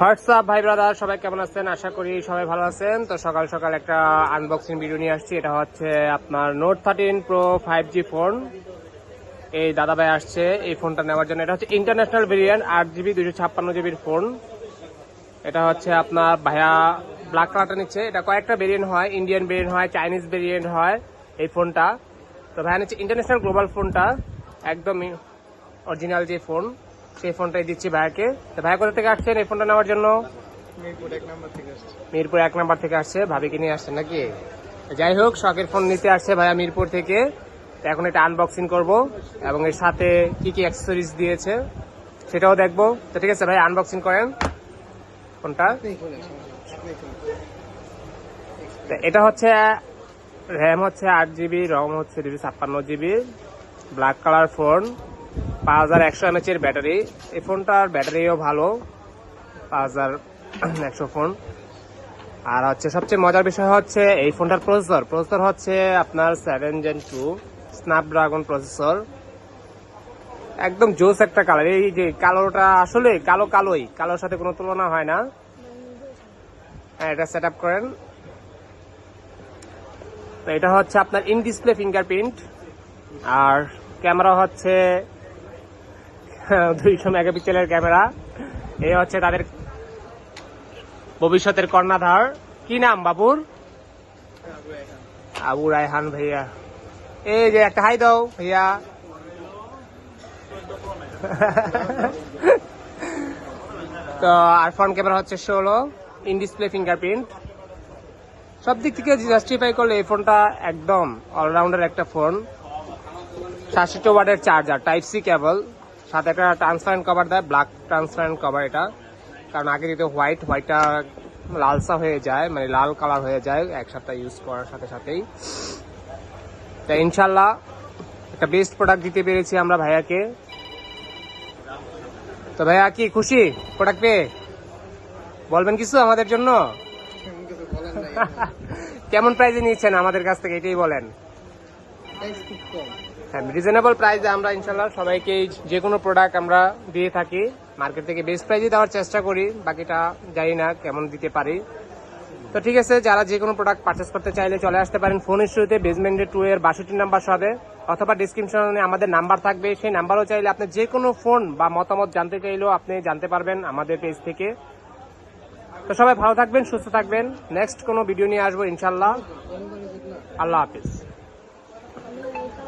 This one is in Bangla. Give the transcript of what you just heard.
হোয়াটসঅ্যাপ ভাই ব্রাদার, সবাই কেমন আছেন? আশা করি সবাই ভালো আছেন। তো সকাল সকাল একটা আনবক্সিং ভিডিও নিয়ে আসছি। এটা হচ্ছে আপনার নোট 13 প্রো 5G ফোন। এই দাদা ভাই আসছে এই ফোনটা নেওয়ার জন্য। এটা হচ্ছে international variant, 8GB 256GB phone. এটা হচ্ছে আপনার ভাইয়া ব্ল্যাক কালারটা নিচ্ছে। এটা কয়েকটা ভেরিয়েন্ট হয়, ইন্ডিয়ান ভেরিয়েন্ট হয়, চাইনিজ ভেরিয়েন্ট হয় এই ফোনটা। তো ভাইয়া নিচ্ছে ইন্টারন্যাশনাল গ্লোবাল ফোনটা, একদম অরিজিনাল যে ফোন, সেই ফোনটাই দিচ্ছি ভাইয়াকে। তো ভাইয়া কোথা থেকে আসছেন এই ফোনটা নেওয়ার জন্য? মিরপুর 1 নাম্বার থেকে আসছে। মিরপুর 1 নাম্বার থেকে আসছে, ভাবিকে নিয়ে আসছেন নাকি? যাই হোক, শখের ফোন নিতে আসছে ভাইয়া মিরপুর থেকে। তো এখন এটা আনবক্সিং করব এবং এর সাথে কি কি অ্যাক্সেসরিজ দিয়েছে সেটাও দেখবো। তো ঠিক আছে ভাই, আনবক্সিং করেন ফোনটা। তো এটা হচ্ছে র্যাম হচ্ছে 8GB, রম হচ্ছে 256GB, black colour phone, 5100 mAh এর ব্যাটারি। এই ফোনটার ব্যাটারিও ভালো, 5100 ফোন। আর হচ্ছে সবচেয়ে মজার বিষয় হচ্ছে এই ফোনটার প্রসেসর হচ্ছে আপনার 7 Gen 2 স্ন্যাপড্রাগন প্রসেসর। একদম জোস একটা কালার। এই যে কালোটা আসলে কালোই, কালোর সাথে কোনো তুলনা হয় না। হ্যাঁ, এটা সেট আপ করেন। তো এটা হচ্ছে আপনার ইন ডিসপ্লে ফিঙ্গারপ্রিন্ট, আর ক্যামেরা হচ্ছে 200 মেগাপিক্সেলের ক্যামেরা। এই হচ্ছে তাদের ভবিষ্যতের কর্ণধার। কি নাম বাবুর? আবু রায়হান ভাইয়া। এই যে একটা হাই দাও ভাইয়া। তো আর ফ্রন্ট ক্যামেরা হচ্ছে 16, ইন ডিসপ্লে ফিঙ্গারপ্রিন্ট। সব দিক থেকে জাস্টিফাই করলে এই ফোনটা একদম অলরাউন্ডার একটা ফোন। 67 ওয়াটের চার্জার, টাইপ সি কেবল, সাথে একটা ট্রান্সপারেন্ট কভার দেয়, ব্ল্যাক ট্রান্সপারেন্ট কভার এটা। কারণ আগে দিতে হোয়াইটটা লালসা হয়ে যায়, মানে লাল কালার হয়ে যায় এক সপ্তাহ ইউজ করার সাথে সাথেই। তাই ইনশাল্লাহ একটা বেস্ট প্রোডাক্ট দিতে পেরেছি আমরা ভাইয়াকে। তো ভাইয়া কি খুশি প্রোডাক্ট পেয়ে? বলবেন কিছু আমাদের জন্য? কেমন প্রাইসে নিয়েছেন আমাদের কাছ থেকে, এটাই বলেন। হ্যাঁ, রিজনেবল প্রাইসে আমরা ইনশাল্লাহ সবাইকে যে কোনো প্রোডাক্ট আমরা দিয়ে থাকি। মার্কেট থেকে বেস্ট প্রাইসে দেওয়ার চেষ্টা করি, বাকিটা জানি না কেমন দিতে পারি। তো ঠিক আছে, যারা যে কোনো প্রোডাক্ট পারচেস করতে চাইলে চলে আসতে পারেন ফোনের শুরুতে বেসমেন্টে 2 এর 62 নাম্বার সবে, অথবা ডিসক্রিপশনে আমাদের নাম্বার থাকবে, সেই নাম্বারও চাইলে আপনি যে কোনো ফোন বা মতামত জানতে চাইলেও আপনি জানতে পারবেন আমাদের পেজ থেকে। তো সবাই ভালো থাকবেন, সুস্থ থাকবেন। নেক্সট কোনো ভিডিও নিয়ে আসবো ইনশাল্লাহ। আল্লাহ হাফিজ।